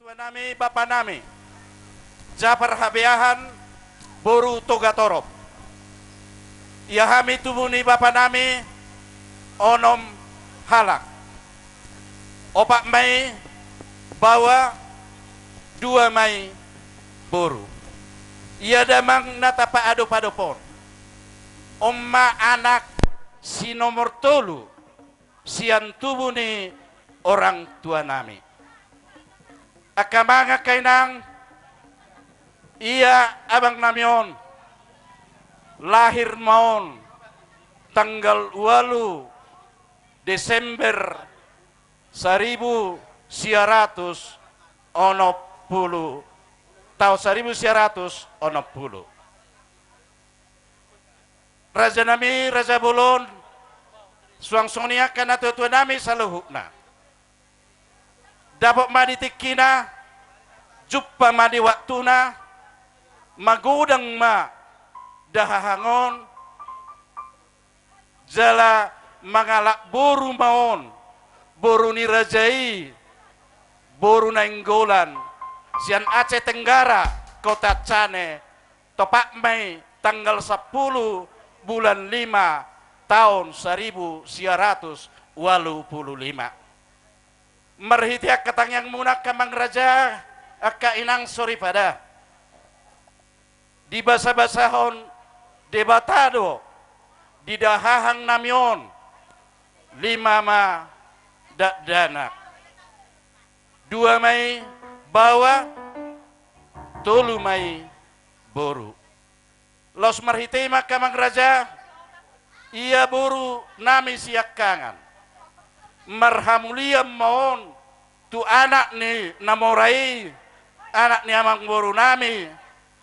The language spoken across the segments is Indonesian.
Tua nami bapa nami Japar Habeahan Boru Toga Torop. Ia hami tubuni bapa nami Onom Halak. Opak Mei bawa 2 Mei Boru. Ia damang natapa ado padopon. Omma anak si nomor tolu sian tubuni orang tua nami. Akamanga kainang ia abang namion lahir maon tanggal 8 Desember 1960 tahun 1960. Raja nami Raja Bolon suang-suangnya kana tua nami saluhukna. Dapat madi tikina juppa madi waktuna magudang ma dahahangon jala mangalak boru maon boru ni rajai boru nainggolan sian Aceh Tenggara kota Cane topak Mei tanggal 10 bulan 5 tahun 1985. Merhitiak ketang yang munak kamang raja akka inang sori pada di basa-basahon debatado di dahahang namion 5 ma dak danak 2 Mei bawa 3 Mei boru los merhitima kamang raja ia boru nami siak kangan marhamulia mohon tu anak ni namorai anak ni amang boru nami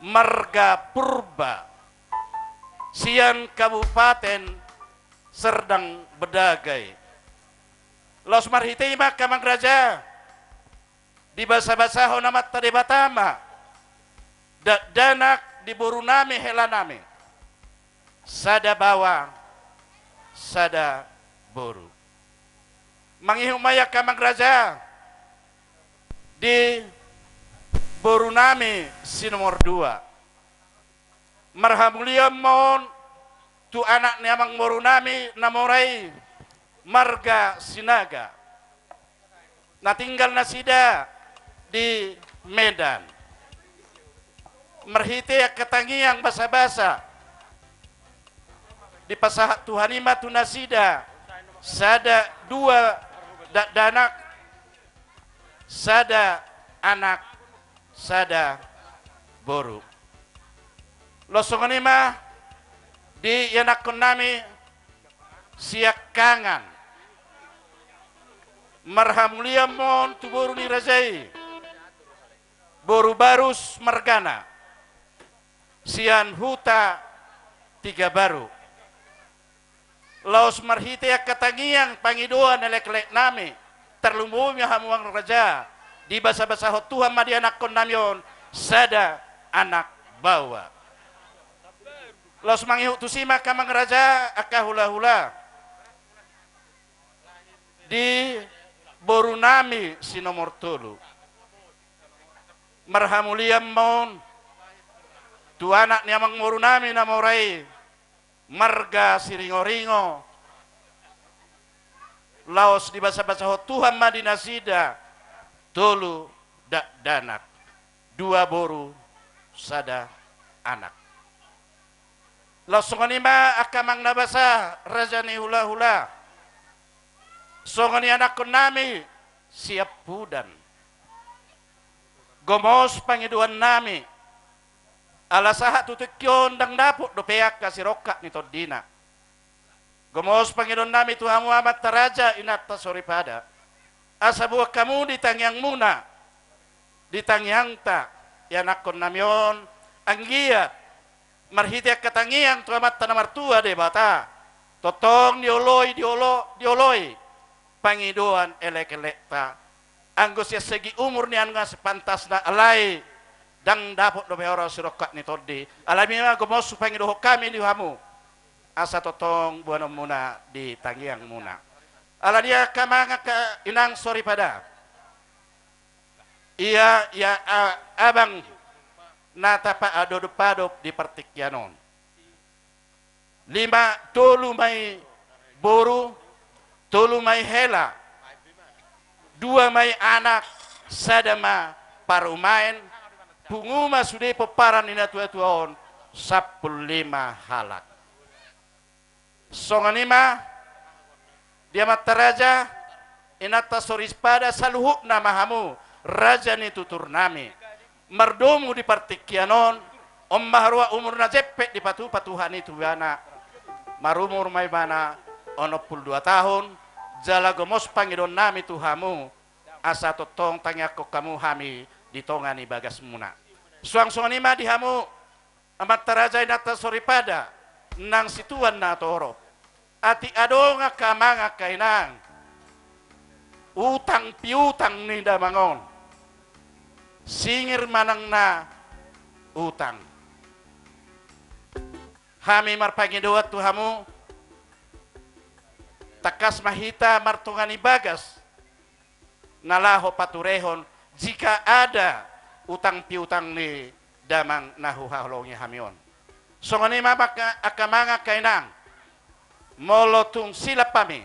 marga purba sian kabupaten Serdang Bedagai los marhitima kamang raja di basa-basa honamat tadi batama danak di boru nami hela nami sada bawa sada boru manghihumaya kamang raja di boru nami si nomor 2 marhamulia mohon tu anak ni amang boru nami namorai marga Sinaga na tinggal nasida di Medan merhite ketangiang basa-basa di pasahat Tuhanima tu nasida sada 2 danak sada anak sada boru losonganima di yanakon nami siak kangan marhamulia mon tu boru ni rajai boru barus margana sian huta 3 baru laos marhite katangiang pangiduan elek-elek nami terlumbuhnya hamuang raja di basa-basa Tuhan madi anak kon namion sada anak bawa laos mangihu tusima kamang raja akahula-hula di boru nami si nomor 3 marhamulia mon tu anak ni amang boru nami namorai marga siringo-ringo laos di basa-basa Tuhan madi nasida tolu dak danak 2 boru sada anak laos songanima akamang nabasa raja ni hula-hula songani anak kon nami siap pudan gomos pangiduan nami alasaha tutukyon dang dapot do peak kasi rokak ni todina gomos pangiduan nami Tuhan Muhammad taraja inata soripada asa buah kamu ditangyang muna ditangyang ta yanakon namion anggiat marhitiak katangiang tu amat tanamar tua de bata totong dioloi pangiduan elek-elek ta anggos ya segi umur ni anga sepantasna alai dang dapot do beora sirokat ni todi alami ma gomos pangiduh kami di hamu asa totong buana muna di tangiang muna ala dia kamanga ka inang sori pada Iya ya abang natapa adodop di pertikyanon. 5 tolu may boru, tolu may hela, 2 may anak, sadama parumain, punguma sudah peparan ina tua-tuaon, 15 halak. Songanima, dia mataraja, inata soris pada saluhuk namahamu, raja ni tutur nami. Merdomu di partikyanon, om maharwa umur na jeppet di patuhan itu anak. Marumur may bana, 62 tahun, jala gomos pangidon nami tuhamu, asa totong tangyak kamu hami, ditongani bagas muna. Suang-suang nima dihamu, amat taraja inata soripada, nang situan na toro. Ati adonga kamanga kainang, utang piutang ni damangon, singir manang na utang. Hami marpangidowat tuhamu, takas mahita martungani bagas, nalaho paturehon, jika ada utang piutang ni damang nahuhaholongi hamion. Songoni maka akamanga kainang, molotung silap pami,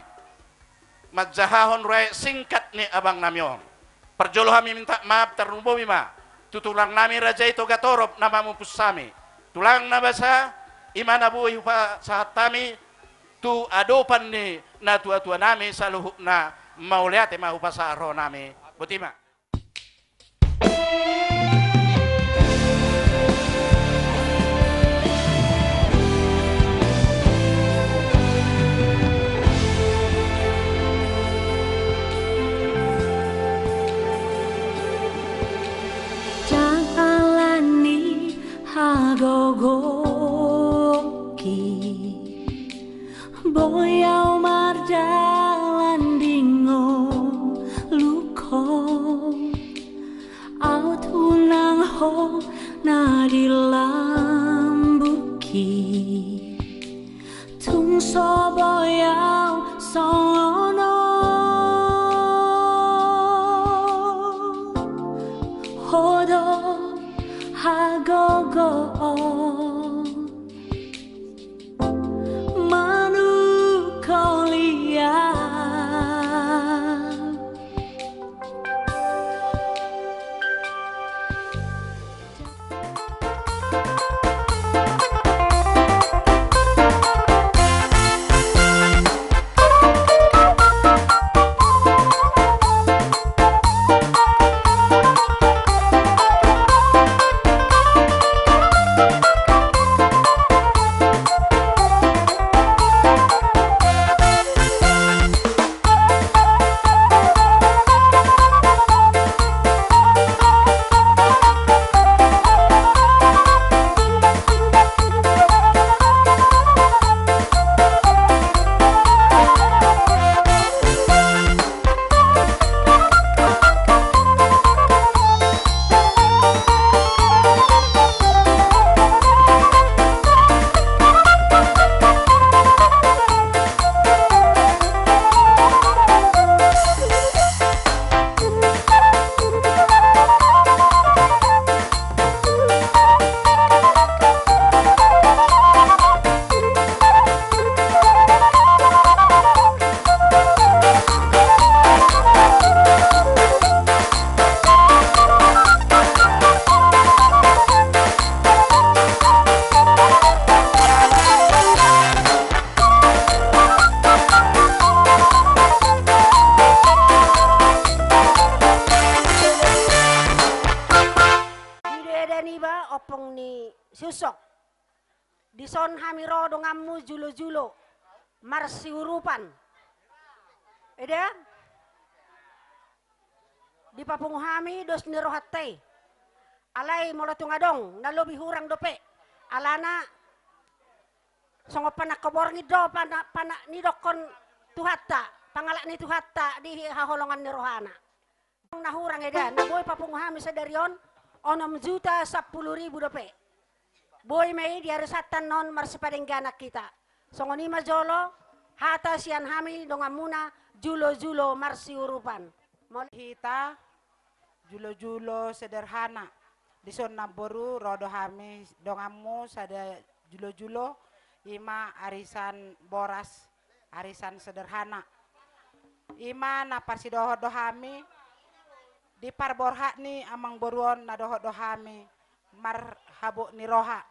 majahahon rai singkat ni abang namion. Perjolo hami minta maaf terumbo mima, tutulang nami raja itu gatorob namamu pusami, tulang nabasa, imana buhi pa sahat tami tu adopan ni na tua-tua nami saluhuk na mauliate mahu pa aro nami butima. Jalani hagogo boyau marjalan dingo luko au tunang ho nadilambuki tung so boyau sono hodo hagogo susok dison hamiro dongamu julo-julo marsi urupan eda di papung hami dos nirohatte alai molatung adong nalobi hurang dope alana songo panak koborngi do panak ni dokon tuhatta pangalak ni tuhatta di haholongan nirohana nahurang eda naboy papung hami sedarion 6.010.000 dope boy may diarisatan non marsipadenggana kita songoni majolo hata sian hami dongamuna julo-julo marsi urupan hita julo-julo sederhana. Dison naboru rodo hami dongamu sada julo-julo ima arisan boras, arisan sederhana. Ima na parsidoho dohami di parborha ni amang boruon na doho dohami marhabo ni roha.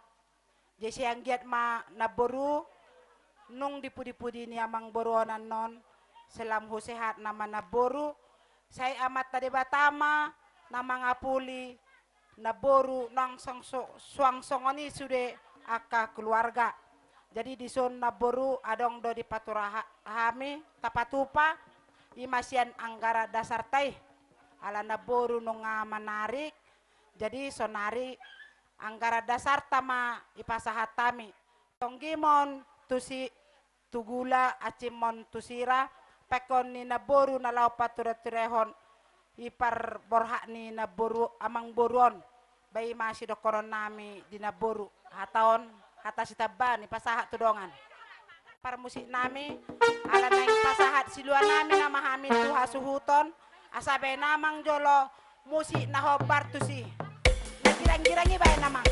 Jesi ang giat ma naboru nung dipudi-pudi ni amang boruonan non selam husehat nama naboru saya amat tadi batama nama ngapuli naboru nang suang songoni sude aka keluarga. Jadi di son naboru adong do di paturahami tapatupa imasian anggara dasar teh ala naboru nunga menarik. Jadi sonari anggara dasar tama ipasahatami tonggimon tusi tugula acimon tusira pekon ni naboru na lau patura-turehon ipar borha ni naboru amang boruon bayi masih dokoron nami di naboru hataon hata sitaban ipasahat tudongan par musik nami ala naing pasahat siluan nami nama hamil tu hasuhuton asabe namang jolo musik na hobar tusi girang-girangi bae namang.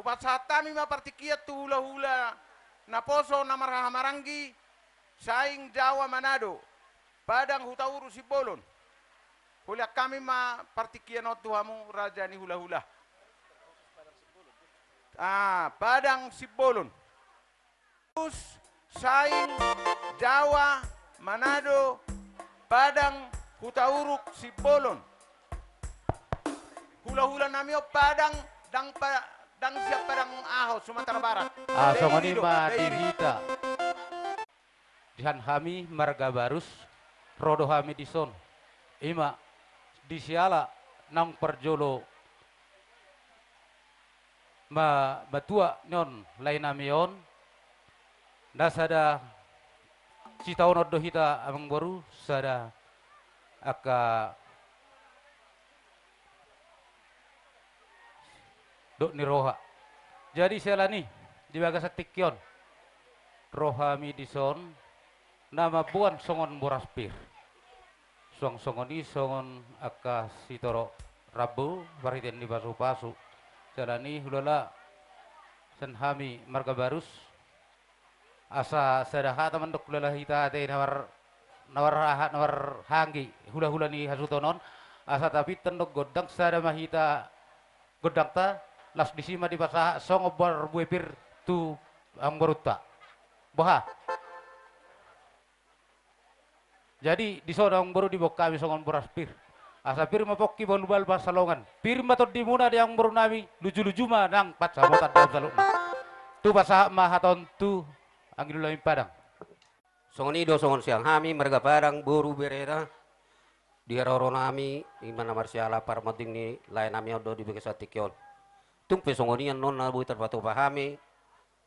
Hupasatami mapartikiat tu hula-hula naposo namarahamarangi saing Jawa Manado Padang Hutauru Sibolon hula kami ma partikian otuhamu raja ni hula-hula Padang Sibolon terus saing Jawa Manado Padang Hutauru Sibolon hula-hula namio Padang dang siap Padang Ahos Sumatera Barat. Songoni ma dihita. Dihan hami marga barus rodo hami dison. Ima disiala nang perjolo matua nyon lain amion. Nasada citaon odo hita amang baru sada aka dok niroha. Jadi selani di bagas tikyon. rohami dison nama buan songon boras pir. Songon songon aka sitoro rabu bariten di pasu jalani hulala senhami marga barus asa sadaha teman dok hulala hita te nawar hanggi hula ni hasutonon asa tapi tendok godang sada mahita godang ta las disima di pasaha songo bar buepir tu ang baruta boha. Jadi di sodong baru di bok kami songon boras pir. Asa pir mapokki balubal basalongan. Pir matod di muna di ang baru nami luju-luju ma nang pat samotan dalam salukna. Tu pasaha mahaton tu ang ilulami padang. Songon ido songon siang hami marga padang boru berera di roro nami imana marsiala parmating ni lain nami odo di bekesa tikyon. Tumpe songonian non na buitar patu pahami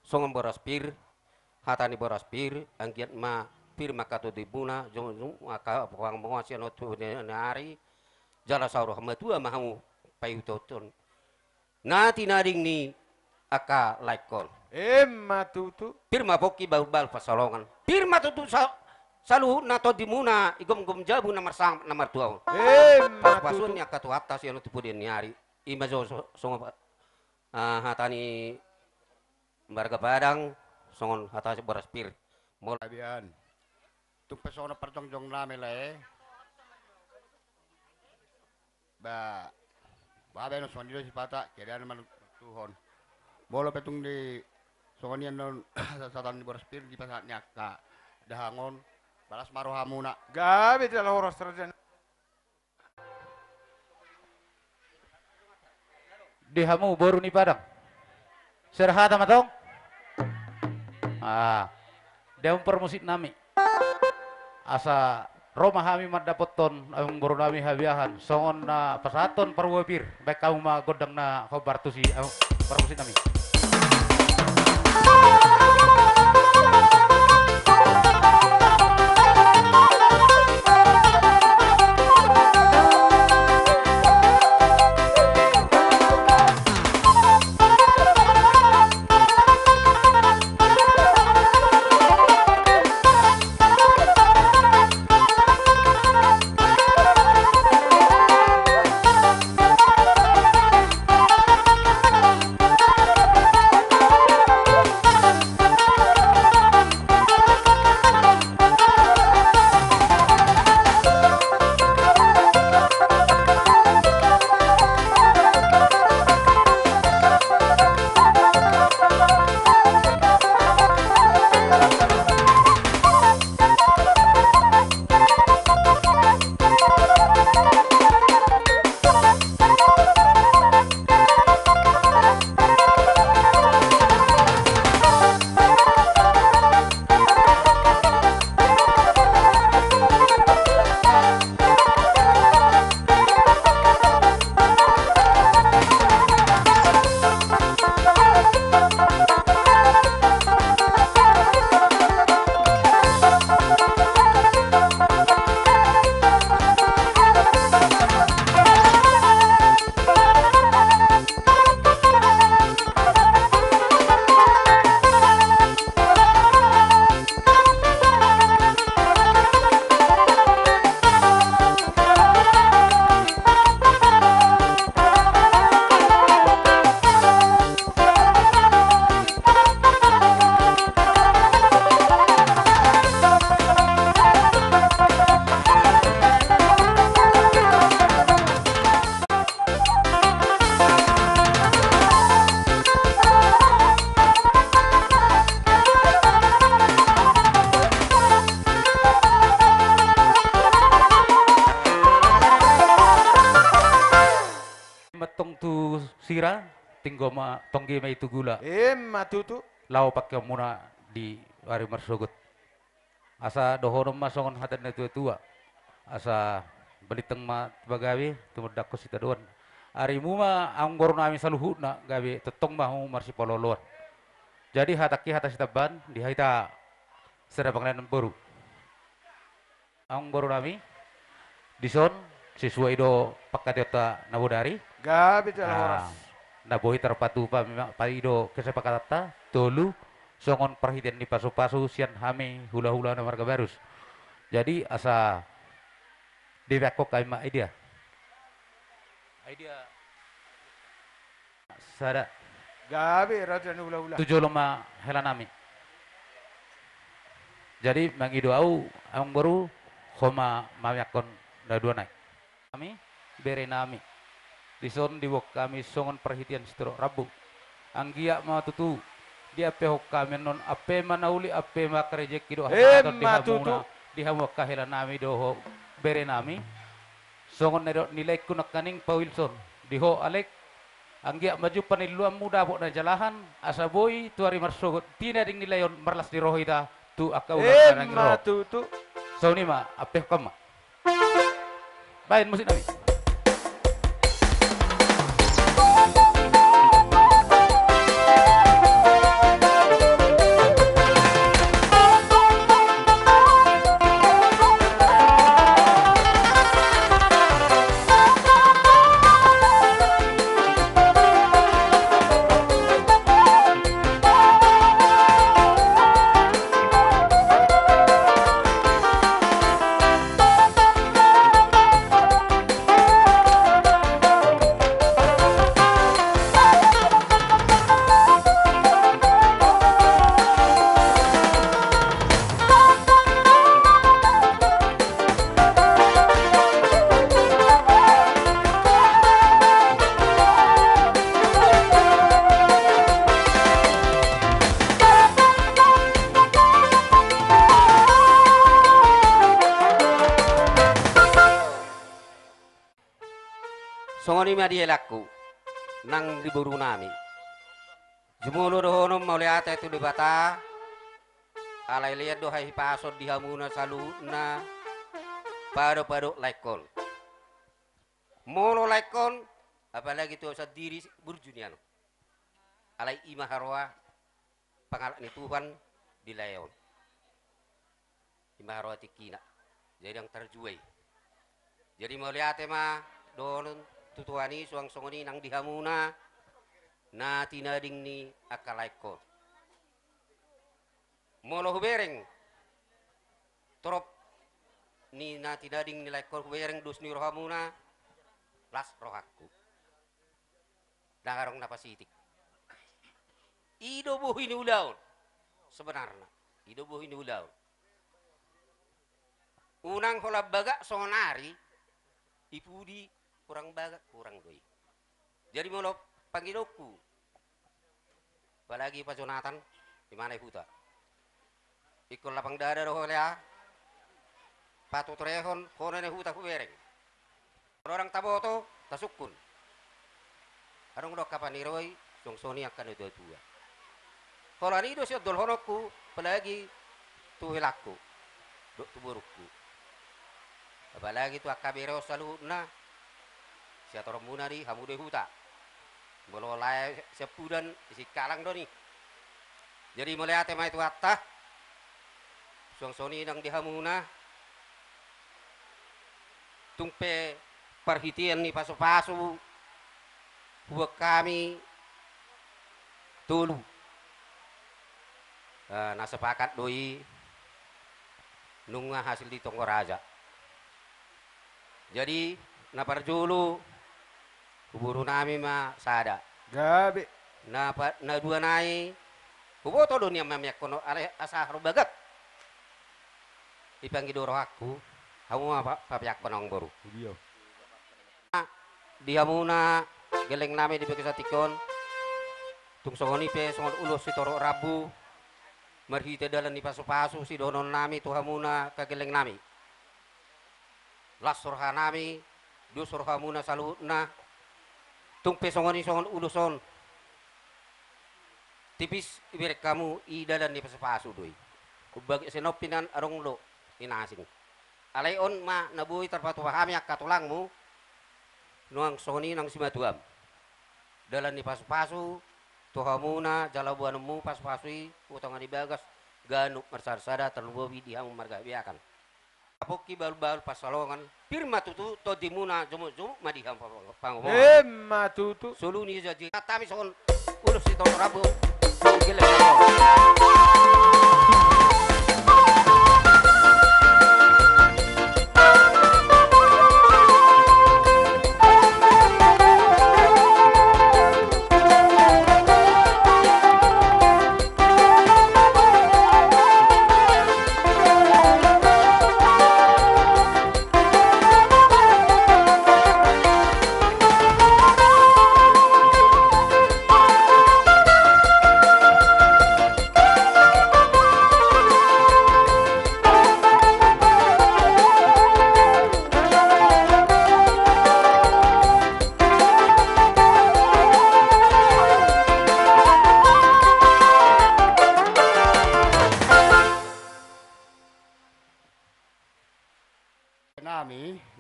songon boras pir hatani boras pir angkiat ma pir makato di buna jong aka pang mengwasi no tu hari jala sauro hamatua mahu payutoton nati nading ni aka laikon Matutu. pir mapoki bal pasalongan pir matutu salu nato di muna igom jabu namar tua pasun ni aka tu atas yang tu puden hari ima songo hatani marga padang songon hatasi boras pir Abian. Tung pesona perjongjong nami le. Ba no sondido si pata kedan man tuhon. Bolo petung di songonian non satan di boras pir di pasat nyaka dahangon balas marohamuna. Gabe tala horos terjen. Dihamu baru ni padang. Serhata matong. Dia permusik nami. Asa Roma kami madapoton ang baru nami habiahan. Songon na pasaton parwapir. Baik kamu ma godang na khobar tu si permusik nami. sira tinggoma tonggi mai itu gula Matutu. lau pakai muna di hari marsogut asa dohono masongon hatan na tua asa baliteng ma bagawi tumudak ko sita doan ari muma anggor nami saluhuna gawe tetong mahu marsi pololon jadi hataki hata sitaban di haita sera panglanan baru anggor nami dison siswa ido pakadeta nabodari Gabi tala horas. nabohi terpatu pa ido kesepakata tolu songon perhitian di pasu-pasu sian hami hula-hula na marga barus. Jadi asa dibekok kay ma idea. Idea sada Gabi raja ni hula-hula. 75 hela nami. Jadi mangido au ang baru koma mamiakon na dua naik. Kami bere nami. Dison diwok kami songon perhitian setro rabu. Anggia ma tutu dia pehok kami non ape manauli ape makrejeki do matutu. dihamu kahela nami doho bere nami. Songon nilai kunak kaning pa Wilson diho alek anggia maju paniluan muda bo na jalahan asa boy tuari marsogot tina ding nilayon marlas di rohida tu akau nang ro Matutu. so ni ma apeh kama bain musik nabi Songoni ma dia laku nang di buru nami. Jumulu dohonom mauli ate tu di bata. Alai lihat dohai pasod di hamuna saluna. Pado laikon. Molo laikon apalagi tu sadiri burjunian. Alai imah harwa pangalak ni Tuhan di layon. Imah harwa tikina. Jadi yang terjuai. Jadi mauli ate ma dolon tutuani suang songoni nang dihamuna na tinading ni akalaiko molo hubereng torop ni na tinading ni laiko hubereng dus ni rohamuna las rohaku dangarong napasitik ido buhi ni ulaun sebenarnya ido buhi ni ulaun unang holab baga songonari ipudi kurang bagak kurang doi. Jadi mau panggiloku. Apalagi Pak Jonathan di mana huta. Ikut lapang dada doh ya. Patu trehon kono ne huta kubereng. Orang taboto tasukun. Arong dok kapan niroi songsoni akan itu dua. Kalau ini dosi dol honoku apalagi tu helaku. Dok tuburuku. Apalagi tu akabero saluna. Siator munari hamude huta bolo lae sepudan isi kalang doni jadi mulai ate mai tu atta songsoni nang dihamuna tumpe perhitian ni pasu-pasu buat kami tulu nah sepakat doi nunga hasil di Tongoraja jadi napar julu kuburu nami ma sada Gabi. na dua nai kuboto dunia mamiak kono ale asa bagat ipanggi doro aku hamu apa papiak penong boru dihamuna geleng nami di bekesa tikon tung songoni pe songon ulus si toro rabu merhite dalan ni pasu-pasu si donon nami tu hamuna kageleng nami las surha nami du surha muna salutna tung pesongoni songon uluson tipis ibirek kamu i dalan ni pasu-pasu doi kubagi senopinan arong lo inasing alayon ma nabuhi terpatu pahami ak katulangmu nuang songoni nang simatuam dalan ni pasu-pasu tuhamuna jalabuanmu pasu-pasui utangan dibagas ganuk mersarsada terlubobi dihang marga biakan apoki bal-bal pasalongan firma tutu to dimuna jumu-jumu madiham pangomong Matutu. suluni jadi kami son ulus itu rabu gile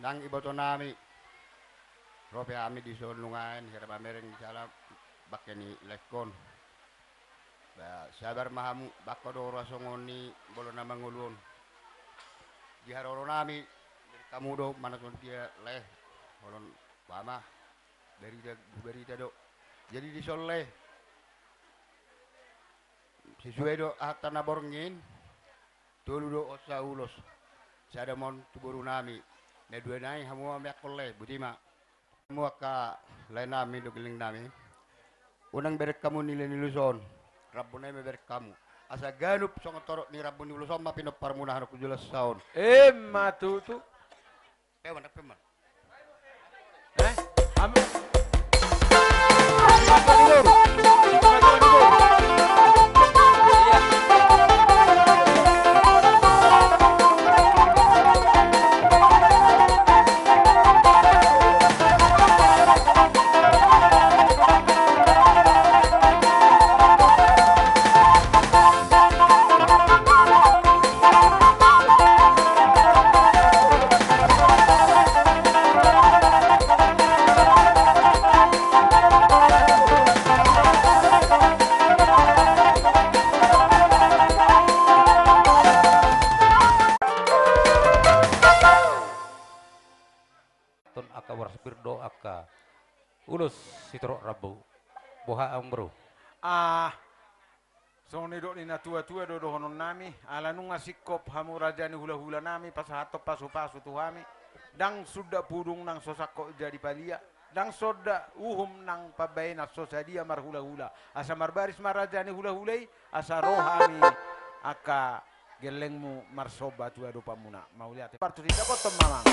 nang iboto nami rope ami di sonungan hirap amereng di salam bakeni lekon ba sabar mahamu bakko do rasongoni bolo na mangulun di haroro nami kamu do mana son dia leh holon bama berita do jadi di soleh sesuai do atana borngin tulu do osa ulos sada mon tuburu nami ne dua nai hamu mek koleh butima muaka lain nami do geling nami unang berek kamu nilai niluson rabbunai me berek kamu asa ganup songo torok ni rabbuni niluson ma pinop parmunah ku jelas saun Matutu. peman peman Ame. Ulus sitro rabu boha ambro Soni dok nina tua-tua do honon nami ala nunga sikop hamu rajani hula-hula nami pas hatop pasu-pasu tuhami dang sudah pudung nang sosako jadi palia dang soda nang pabaina sosadia mar hula-hula asa marbaris marajani hula-hulai asa rohami aka gelengmu marsoba tua do pamuna mau lihat partu tidak potom mamang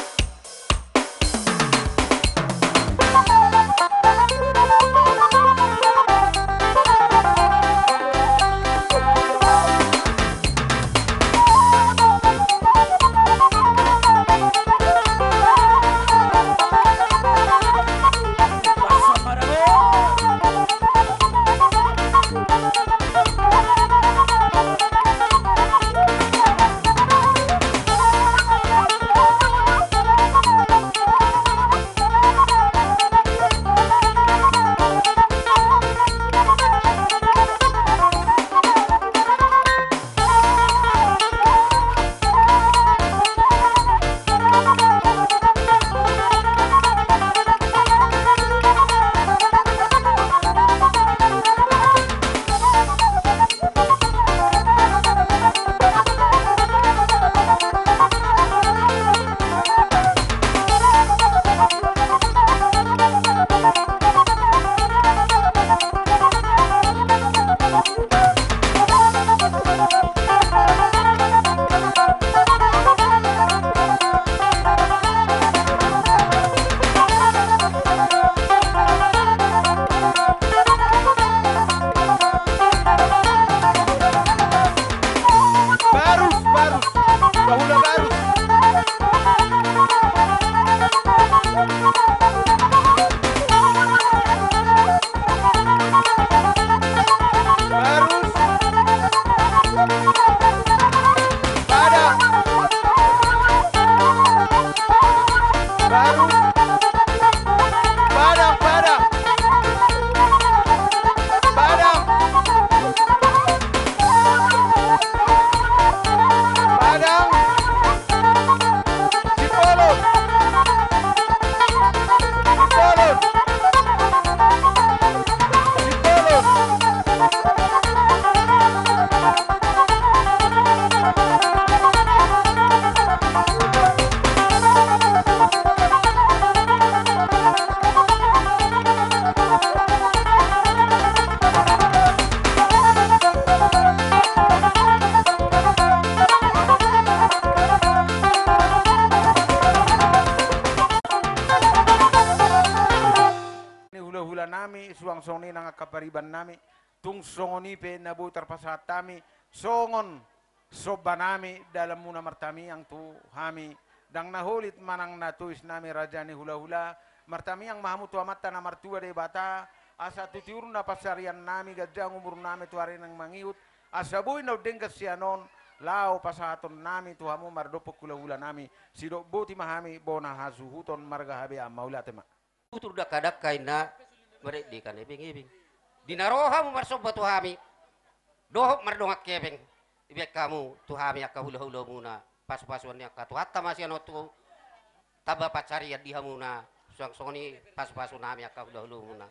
songni nang kapariban nami tung songoni pe nabu terpasat tami songon soba nami dalam muna martami yang tu hami dang nahulit manang natuis nami rajani hula-hula martami yang mahamu tu amat tanah martua de bata asa tutiur na pasarian nami gajang umur nami tu hari nang mangiut asa bui nau dengkas sianon lao pasaton nami tuhamu mardopo kula hula nami sidok boti mahami bona hasuhuton marga habe amaula tema Utur dak kaina merek di kan ibing dinaroha mu marsoba tuhami dohok mardongak kebeng ibek kamu tuhami akka hula muna pas-pasuan akka tu hatta masih anotu taba pacari di hamuna songoni pas-pasun nami akka hula muna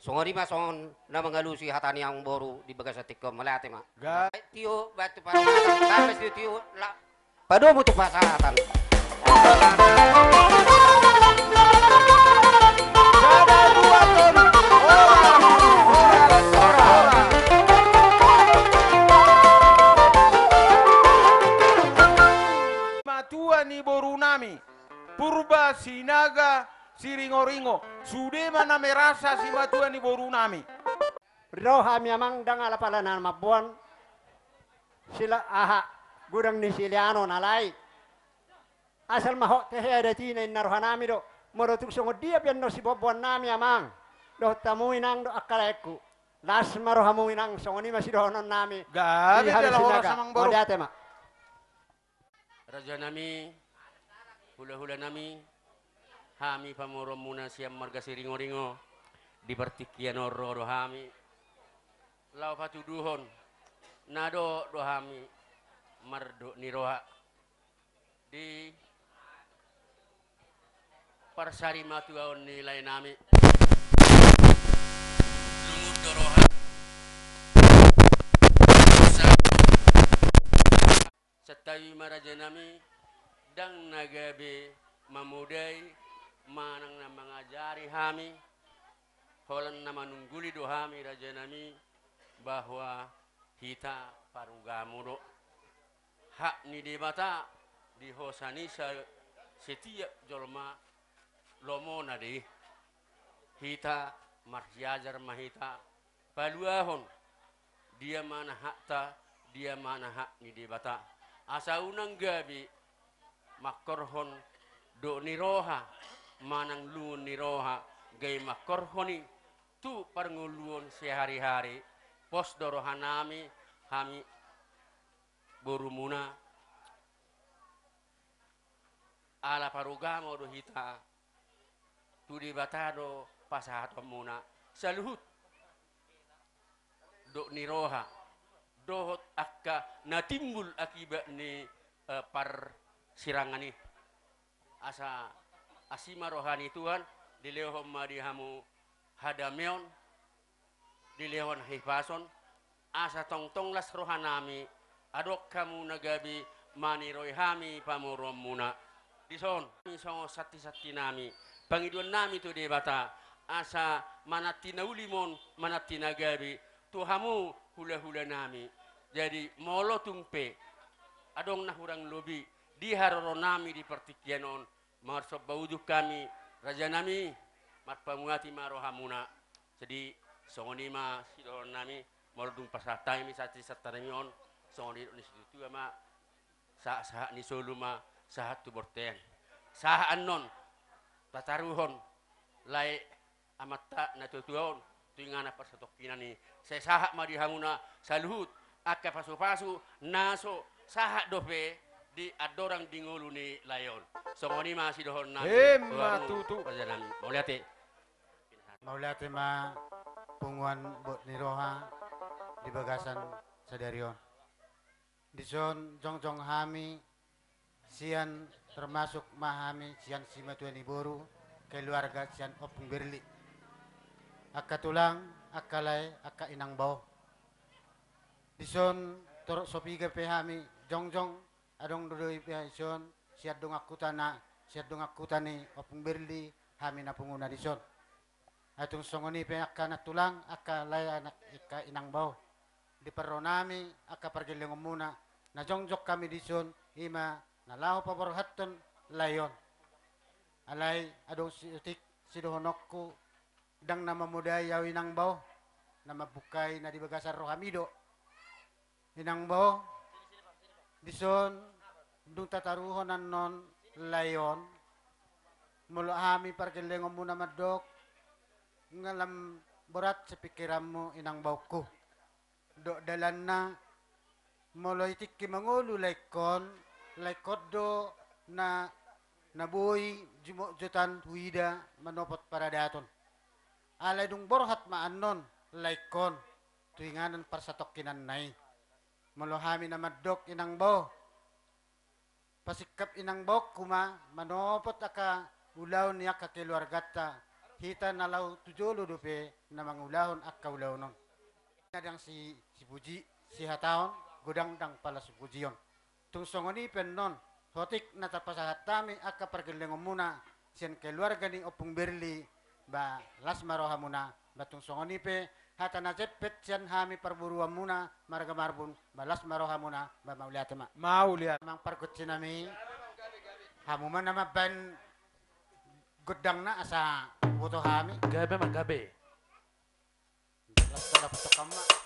songoni mason na mangalusi hatani yang boru di bagas tikom malate ma tio batu pasatan sampai tio la pado mutu pasatan matua ni boru nami purba sinaga siringo-ringo sude mana merasa si matua ni boru nami roha miamang dang alapalanan mabuan sila aha gudang ni siliano nalai asal mahok tehe ada tina inaroha nami do morotuk songo dia pian no si bobuan nami amang do tamu inang do akaleku las maroha mu inang songo ni masih dohonon nami gabe dala hora samang boru modiate mak raja nami hula-hula nami hami pamorom muna siam marga siringo-ringo di bertikian oro hami lau patu duhon nado do hami mardo niroha di parsari matu aon nilai nami lumut doroha setawi maraja nami dang nagabe mamudai manang na mengajari hami holan na manungguli do hami raja nami bahwa kita parugamudo hak ni debata di hosani setiap jolma lomo nadi hita marjajar mahita paluahon dia mana hakta dia mana hak ni debata asa unang gabi makorhon do niroha manang luun niroha gay makorhoni tu parnguluon sehari-hari pos dorohanami hami borumuna ala parugamo do hita tu di batado pasahato muna saluhut do niroha dohot akka natimbul akibat ni par sirangani asa asima rohani Tuhan dilehom madihamu hadameon dilehon hifason asa tongtong las rohanami adok kamu nagabi mani roihami pamurom muna dison misong sati nami pangiduan nami tu debata asa manatina ulimon manatina gabi tuhamu hula-hula nami jadi molo tungpe adong nahurang lobi di haroro nami di pertikianon marsob bauduh kami raja nami mat pamuati marohamuna jadi songoni ma sidon nami mordung pasatai mi sati sataremion songoni ni situ ma sa ni soluma sahat tu borten sah anon tataruhon lai amata na tutuon tuingana persatokina ni saya sahak madihamuna saluhut akka pasu-pasu naso sahak dope di adorang dingulu ni layon songoni masih dohon nami matutu raja nami Maulate ma punguan bot niroha di bagasan sadarion dison jong hami sian termasuk mahami sian simatuani boru keluarga sian opung berli akka tulang akka lay akka inang bau dison torok sopiga pehami jong adong dodoi pehison siat dong akutani opung berli hami na punguna dison atong songoni pe akka na tulang akka lay anak ika inang bau di peronami akka pergeleng muna na jongjok kami dison ima nalaho paborhaton layon alay adong sitik sidohonokku dang na mamudai yaw inang bau na mabukay na di bagasar rohamido inang bau dison dung tataruhon non layon mulo hami pergeleng muna madok ngalam berat sepikiranmu inang bauku dok dalan na mulai tiki mangulu laikon laikoddo na nabuhi jutan huida manopot para daton alay dung borhat maanon laikon tuinganan parsatok kinanay malohami na madok inang bo pasikap inang bok kuma manopot aka ulaw niya kakeluargata hita nalaw tujolo dupe na mangulahon akka ulaw non kadang si Puji si hataon gudang dang pala si Puji yon tung songoni pen non hotik na tapasahat tami akka pergelengom muna sian keluarga ni opung berli ba las maroha muna batung songoni pe hata na cepet sian hami perburuan muna marga marbun balas maroha muna ba mauliat ma Mauliat. mang pargut sinami hamu man nama ban gudang na asa buto hami Gabe man gabe. las tada puto kama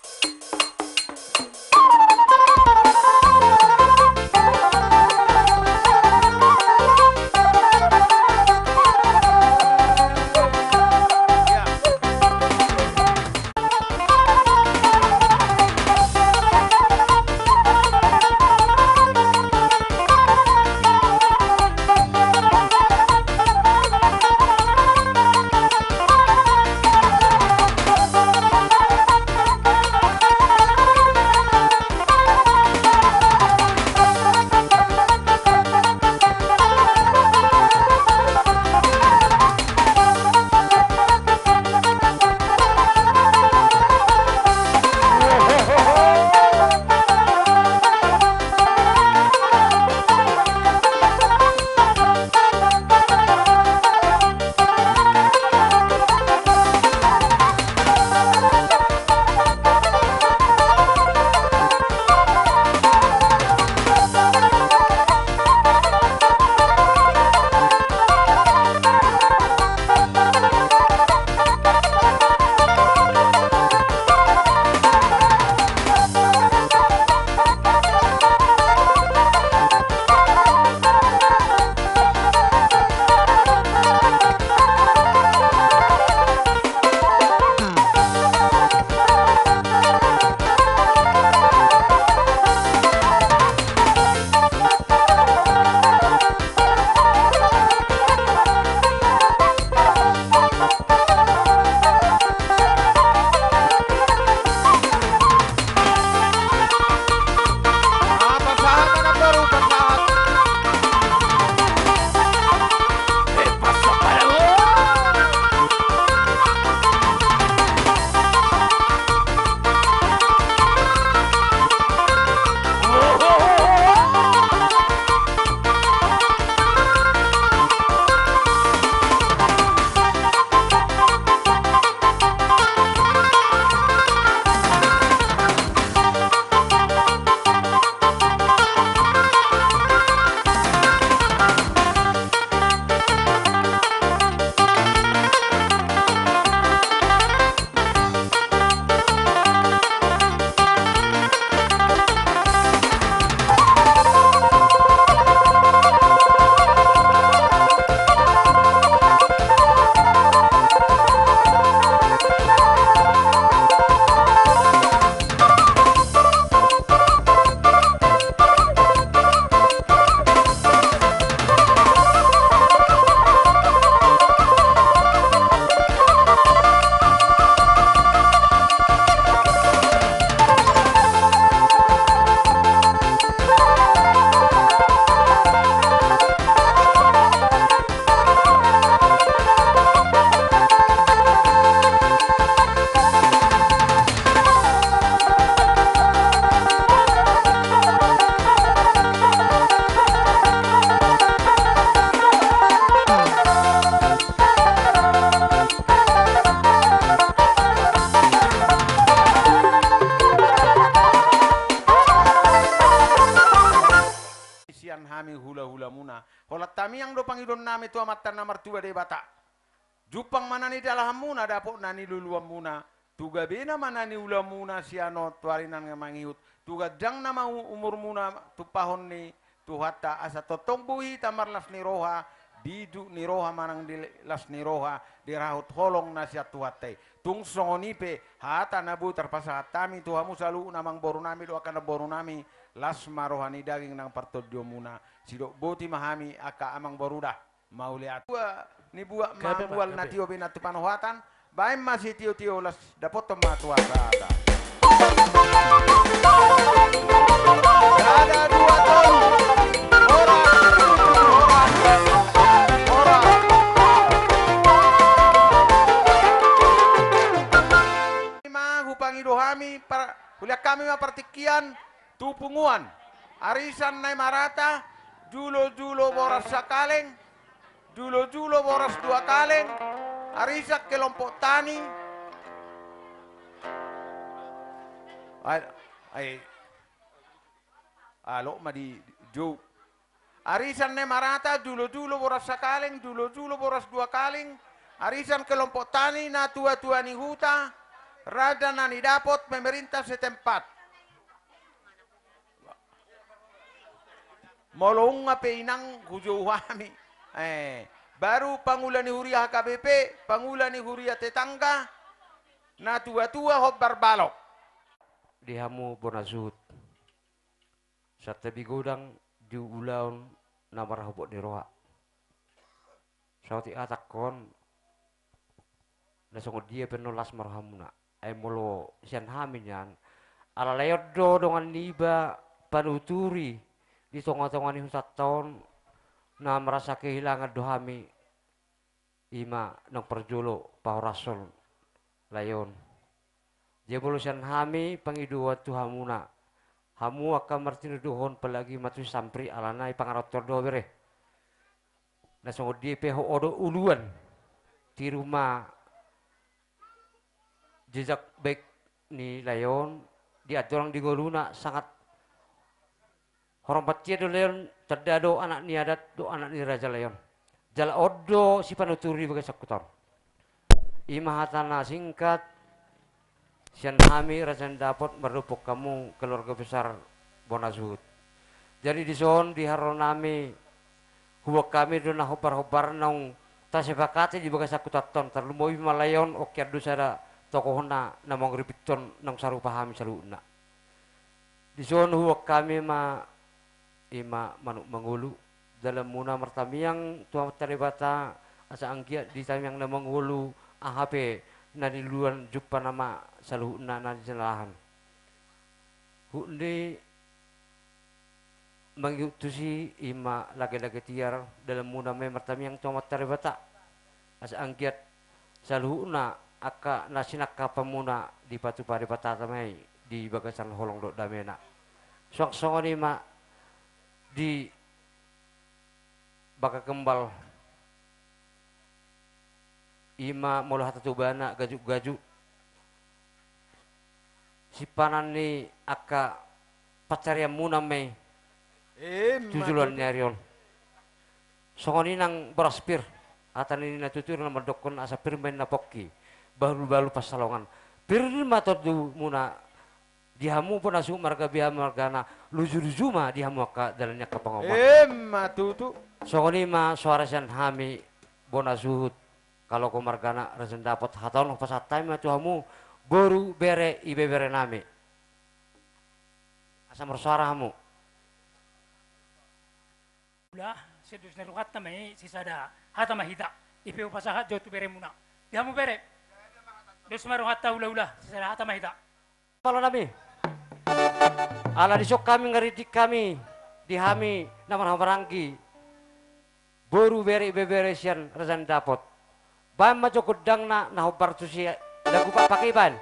Holat tamiang do pangidon nami tu amat tanah mertua de bata. Jupang mana ni dalam muna dapok nani luluam muna. Tuga bina mana ni ulam muna siano tuarinan ngamangiut. Tuga jang nama umur muna tu pahon ni tu hatta asa totong buhi tamarlas ni roha Didu ni roha manang di las ni roha dirahut holong nasihat tuhatai. Tung songonipe hata nabu terpasa hatami tuhamu selalu namang boru nami do akan boru nami las marohani daging nang partodio muna sidok boti mahami aka amang borudah mau lihat ni buat mamual na tio binatu panohatan baim masih tio las dapot tematu asata. Ada 2 ton Pangidohami para kuliah kami partikian tupunguan arisan nai marata julo boras sakaleng julo boras 2 kaleng arisak kelompok tani alo ma di jo arisan nai marata julo boras sakaleng julo boras 2 kaleng arisan kelompok tani na tua ni huta rada nani dapot pemerintah setempat. Molong ngape inang hujo wami. Baru pangulani huria HKBP, pangulani huria tetangga, na tua-tua hobbar balok. Dihamu bonazut. Sa tabi godang di ulaon na marahobot ni roha. Sauti atakon nasongod dia penolas marhamuna. Ay molo siyan hamin yan alayod do dongan niba panuturi di tonga-tonga ni husat taon na merasa kehilangan dohami ima nang perjolo pahorasol layon dia molo siyan hami pangidua tuhamuna hamu akan martinu dohon palagi matu sampri alanai pangarotor do bere nasongod dia peho odo uluan di rumah jejak baik ni layon diatur orang di goluna sangat hormat dia do layon terdado anak ni adat do anak ni raja layon jala odo si panuturi bagai sakutor ima hatana singkat sian hami raja dapat merupuk kamu keluarga besar Bonazut jadi di zon di haronami huwa kami do na hobar nang tasepakati di bagai sakutor ton terlumoy malayon okyar do sada tokohna namang ripiton nang saru pahami saluna. Di zon huwag kami ima manuk mangulu dalam muna martamiang tuang taribata asa angkiat di tamiang namang hulu AHP na di luan jumpa nama saluna na di selahan. Hundi mangyutusi ima lagi-lagi tiar dalam muna may martamiang tuang taribata asa angkiat saluna aka nasinak kapamuna di batu pari patatamay di bagasan holong do damena sok ni ma di baka kembal ima molo hatatubana gaju si panan ni aka pacarya muna may tujulan nyarion songoni nang beraspir atan ini natutur na mendokon asa pirmain na pokki baru pasalongan piril matot du muna dihamu pun asu marga biha margana luju ma dihamu ka dalannya ka pangomong matutu sokoni ma suara sian hami Bonazut kalau ko margana rasen dapat haton pasatai ma tuhamu boru bere ibe bere nami asa mersuara hamu ulah sedus nerukat tamai sisada hata mahita ipe pasahat jotu bere muna dihamu bere dos maru hatta ula sisada hata mahita kalau nami ala disok kami ngeridik kami dihami namar hamarangki boru bere ibe bere sian rasan dapot bam majo kudang na hobar tusi lagu pak pakai ban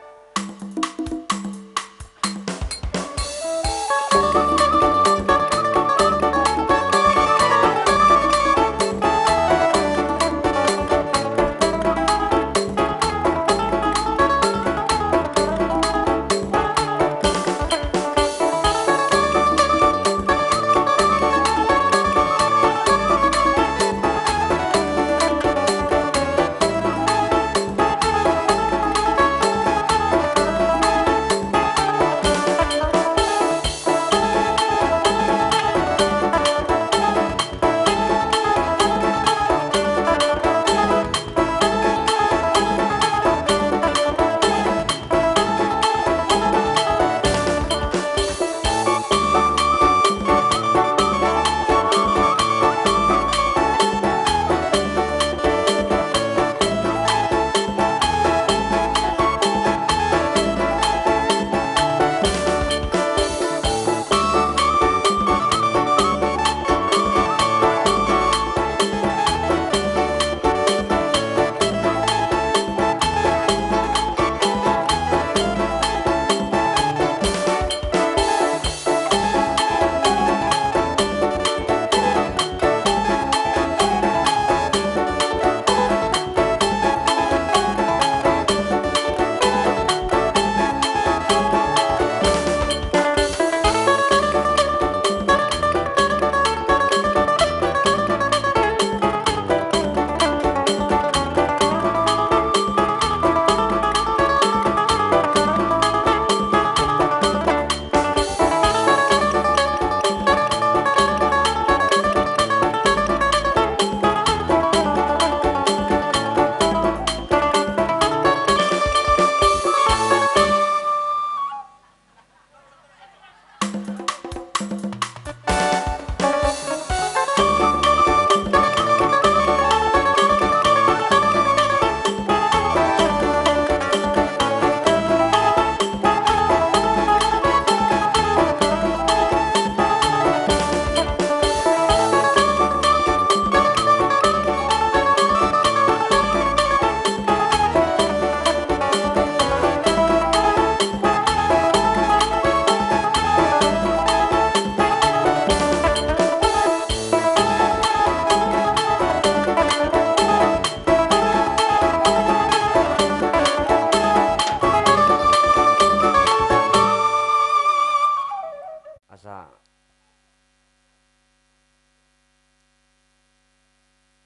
asa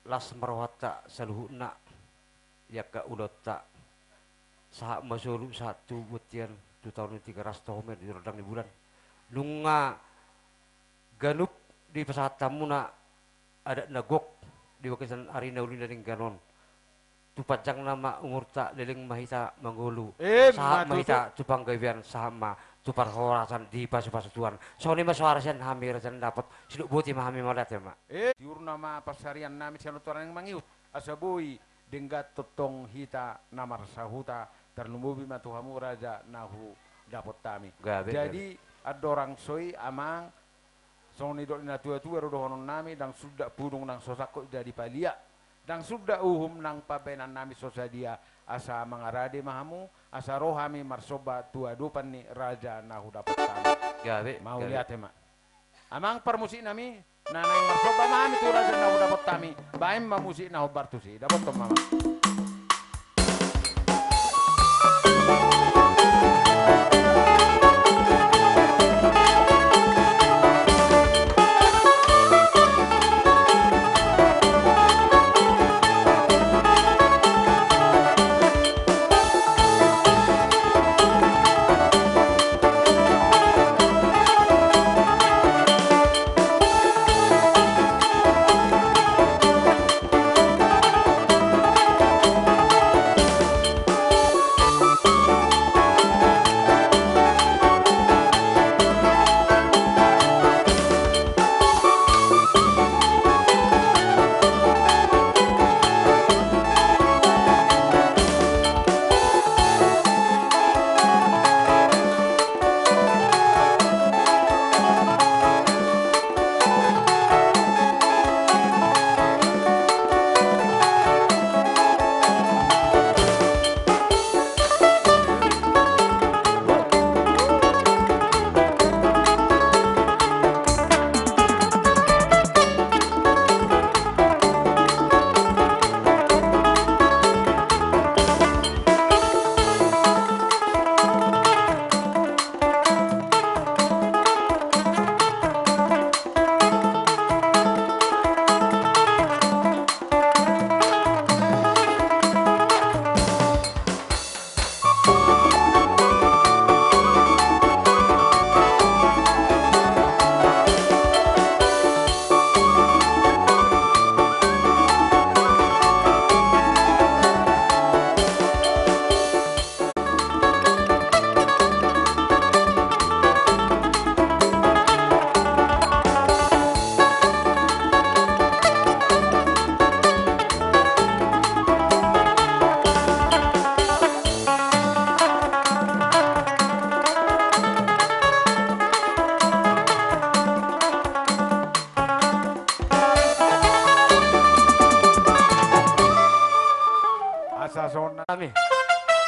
las marwata saluhuna yaka ulota saha masulu satu butian 2 tahun 3 rastomer di rodang di bulan lunga ganup di pesawat tamuna ada nagok di wakisan arina ulina ning ganon tu panjang nama umur tak leling mahita manggulu saha mahita cupang gawian sama tu parhorasan di pasu-pasu tuan soalnya mas warasan hamir dan dapat siluk buti mahami malat ya mak tiur nama pasarian nami sianuturan yang mangiut asabui denggat totong hita namar sahuta terlumbubi matuhamu raja nahu dapat tami jadi ada orang soi amang soni dok na tua-tua rodohonon nami dan sudah pudung nang sosako jadi palia dan sudah nang pabenan nami sosadia asa mangarade mahamu asa rohami marsoba tua dupan ni raja nahu dapat tami mau lihat ya mak amang permusik nami nanang marsoba mahami tu raja nahu dapat tami baim mamusik nahu bartusi dapat tom mama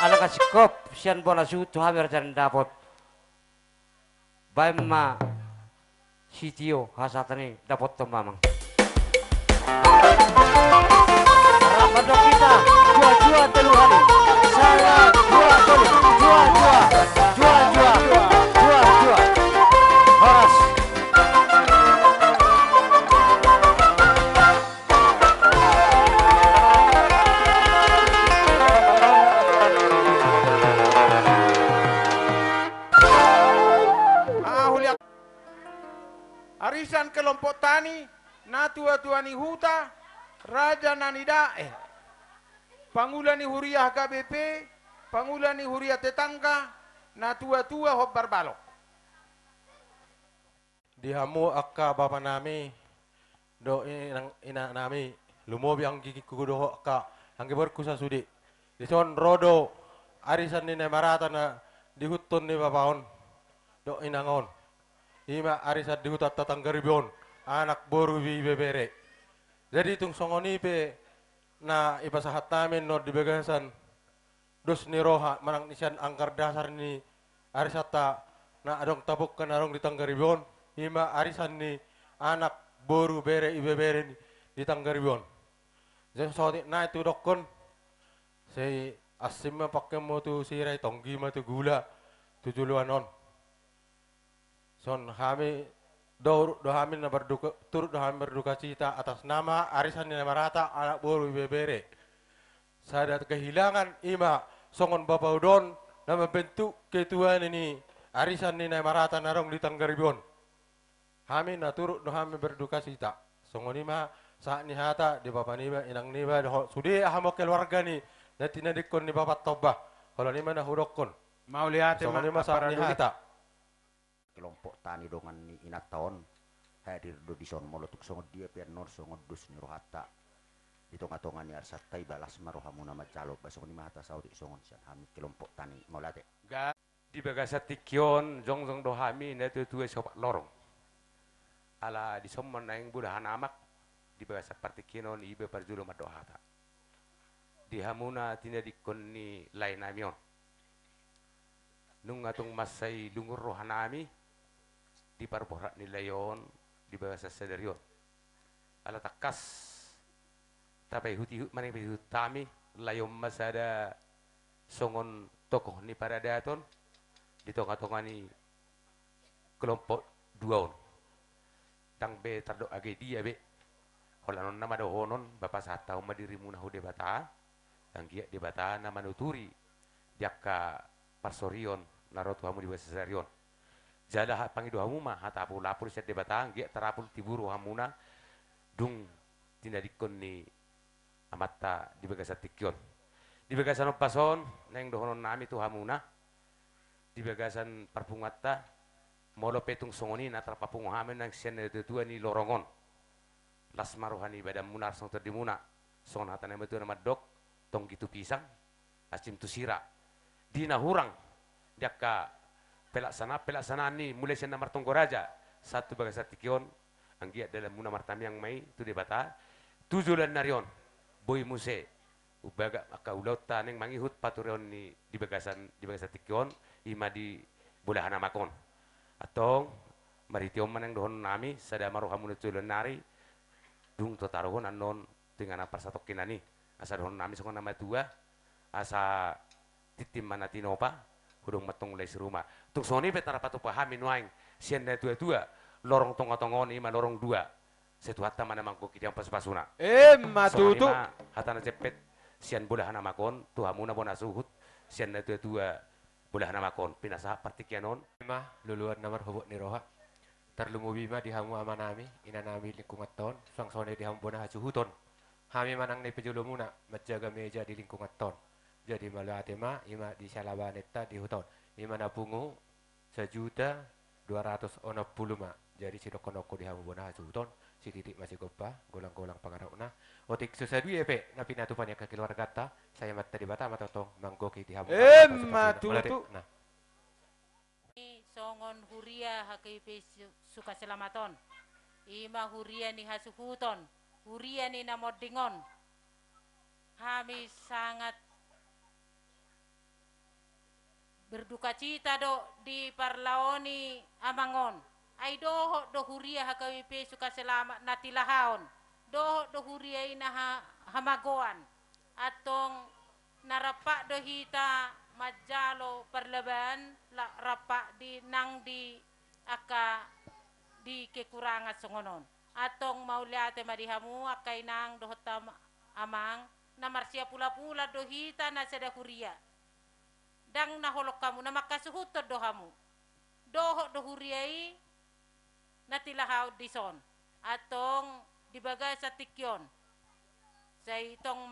ala kasikop sian bola su tu haber dan dapat baima sitio hasatani dapat tomamang ramadok kita jua telu hari saya jua telu jua horas arisan kelompok tani na tua-tuani huta raja nanida pangulani huriah KBP pangulani huriah tetangga na tua-tua hobbar balok dihamu akka bapa nami do ina nami lumobi ang gigi kudo ka ang giborku sa sudi dison rodo arisan ni marata na dihutton ni bapaon do inangon ima arisan dihutat tatanggaribion anak boru bebere jadi tung songoni pe na ipasahat namin no dibagasan dos ni roha manang nisian angkar dasar ni arisata na adong tabuk kan arong ditanggaribion ima arisan ni anak boru bere ibebere di tanggaribion jadi soalnya na itu dokon say asim pakai mo tu sirai tonggi ma tu gula 7 on Son kami do kami na berduka turut do kami berduka cita atas nama arisan Nina Marata anak boru bebere. Sadat kehilangan ima songon Bapak Udon na membentuk ketuaan ini arisan Nina Marata narong di Tanggaribon. Kami na turut do kami berduka cita. Songon ima saat ni hata di Bapak niba inang niba sudi ahamok keluarga ni na tinadikon ni Bapak Toba. Kalau nima na hudokon. Mau lihat Songon ima saat ni hata. Kelompok tani dongan ni inaton hadir do di son molotuk songo dia pian nor songo dus ni rohata di tonga-tonga ni arsat tai balas marohamu nama jalok basong ni mahata saudi songon sian hami kelompok tani molate di bagasa tikion jong do hami na tuwe sopak lorong ala di somon na yang budahan amak di bagasa partikinon ibe parjulo madohata di hamuna tinadikon ni lain namion nung atong masay lungur rohanami di parborak ni layon di bahasa sederion ala takas tapi huti mana hutami layon masada songon tokoh ni para daton di tonga-tonga ni kelompok duaon tang be tardo age dia be holanon nama dohonon bapak satau madiri munahu debata yang gia debata nama nuturi diaka parsorion narot kamu di bahasa sederion jadah pangido hamuma hatapu lapur set debatang gia terapul tiburu hamuna dung tinadikon ni amata di bagasa tikyon di bagasan pason neng dohonon nami tu hamuna di bagasan parpungata molo petung songoni na terpapung hamen nang sian tua ni lorongon las maruhani badam munar song terdimuna song hatane metu nama dok tong gitu pisang asim tu sira dina hurang jaka pelaksana ni mulai sian namar tonggoraja satu bagasa tikion anggiat dalam muna martami yang mai tu debata tujulan narion boy muse ubaga maka ulauta neng mangihut paturion ni di bagasa tikion ima di bulahana makon atong maritiom maneng dohon nami sada marohamun tujulan nari dung totarohon anon dengan apa satokinani asa dohon nami sokon nama tua asa titim mana tinopa hudung matong lay rumah tung soni betara patu pahami nuaing sian na tua lorong tonga-tongon ima lorong dua setu hatta mana mangko kidang pas-pasuna matutu hatana cepet sian bolehana makon tuhamuna bona suhut sian na tua bolehana makon pinasa partikianon ma luluan namar hubuk ni roha terlumubi ma dihamu amanami inanami lingkungan ton sang sone dihamu bona suhuton hami manang ni pejulumuna menjaga meja di lingkungan ton jadi malu atema ima di salabaneta di hutan ima napungu 1.240.000 ma jadi si doko-doko di hamu bona hutan si titik masih gopa golang-golang pangarapna otik susadui epe na pinatupan ke keluarga ta saya mata di bata matotong manggoki di hamu matutu nah songon huria hakipi suka selamaton ima huria ni hasuhuton huria ni namodingon kami sangat berduka cita do di parlaoni amangon ay doho do huria hakawipe suka selamat natilahaon doho do huria ina hamagoan atong narapak do hita majalo perleban la rapak di nang di aka di kekurangan songonon atong mauliate madihamu akai nang dohota amang namarsia pula-pula do hita na seda huria dang naholok kamu na makasuhut dohamu doho dohuriai natilahaw dison atong dibaga sa tikyon sa itong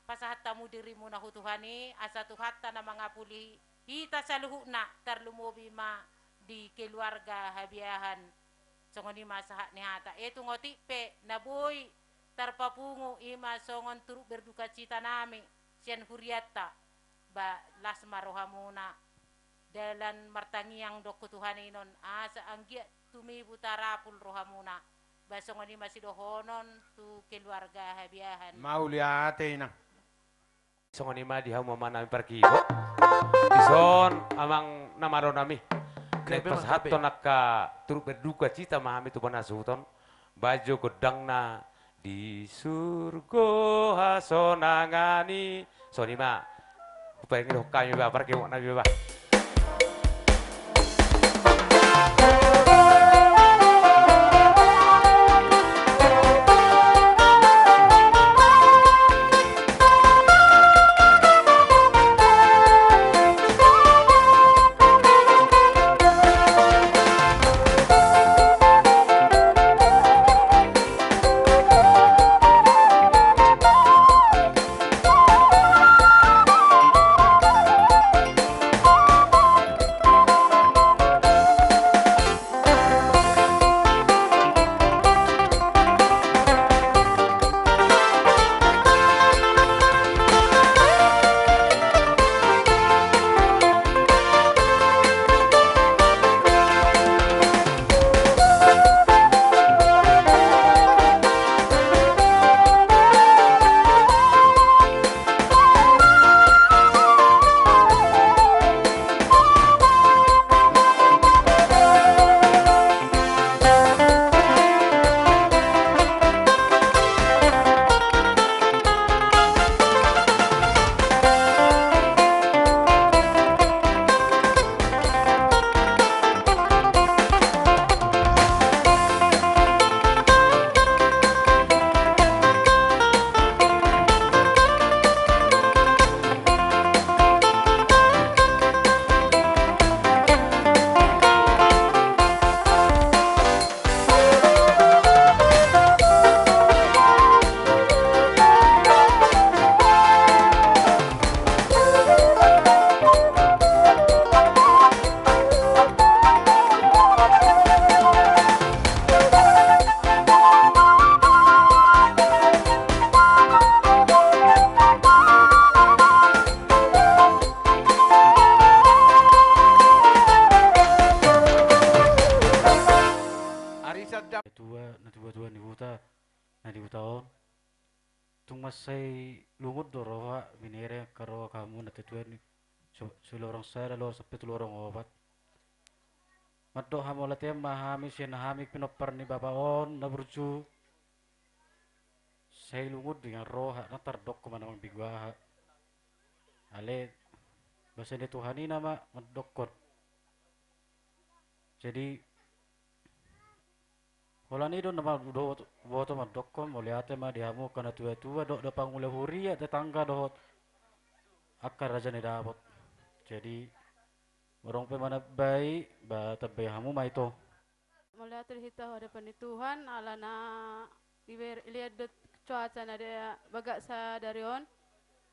pasahatamu dirimu na hutuhani asa tuhatta na mga puli hita sa luhu na tarlumubi ma di keluarga habiyahan songon ima saha ni hata eto ngoti pe naboy tarpapungu ima songon turuk berduka cita nami sian huriata ba las marohamuna dalan martangiang dokku Tuhan inon asa anggia tumi butarapul rohamuna basong ni masih dohonon tu keluarga habiahan mau liate ina songon ima dihamu manami pergi dison amang namaro nami nek pasahaton nakka turut berduka cita mahami tu panasuton baju godangna di surga hasonangani sonima pengen kami bapak kami nak bapak Idam. Tua na tua ni buta na di butaon. Tung masay lungod do roha binere karo kamu na tua ni sulorong sada lor sampai tulorong obat. Maddo hamola tem mahami siya nahami pinopar ni babaon na burju. Say lungod dengan roha na tardok ko manamang bigwaha. Ale basa ni Tuhani nama madokot. Jadi wala ni doon naman do boto madokkom moliate ma dihamu kana tua do pangula huri ya tetangga do akar raja ni dapat. Jadi orang pe mana bayi ba tabay hamu ma ito. Moliate hita hadapan ni Tuhan ala na lihat cuaca na dia bagak sa darion.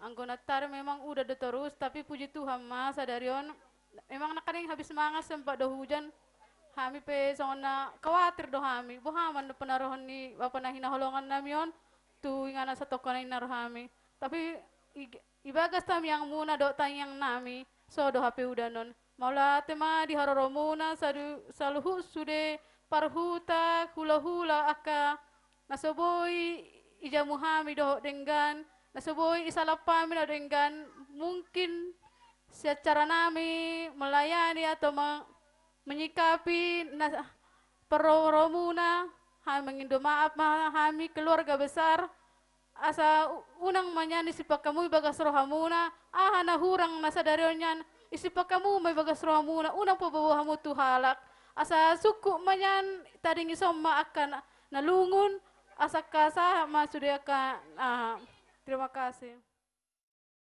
Anggona tar memang udah de terus tapi puji Tuhan mas sadarion memang nakaring habis semangat sempat do hujan kami pe sona khawatir do kami bohaman do penaruhan ni bapa na hinaholongan namion tu ingana sa tokon na kami tapi ibagas tam yang muna do tanyang nami so do hape udanon maula tema di haroro muna saluhu sude parhuta hula aka nasoboy ijamu hami do denggan nasoboy isalapami do denggan mungkin secara nami melayani atau menyikapi peroromuna kami mengindo maaf kami keluarga besar asa unang manyan isipak kamu bagas rohamuna na hurang nasa darionyan isipak kamu may bagas rohamuna unang pabawahamu tuhalak asa suku manyan tading isoma akan nalungun asa kasa masudya ka terima kasih.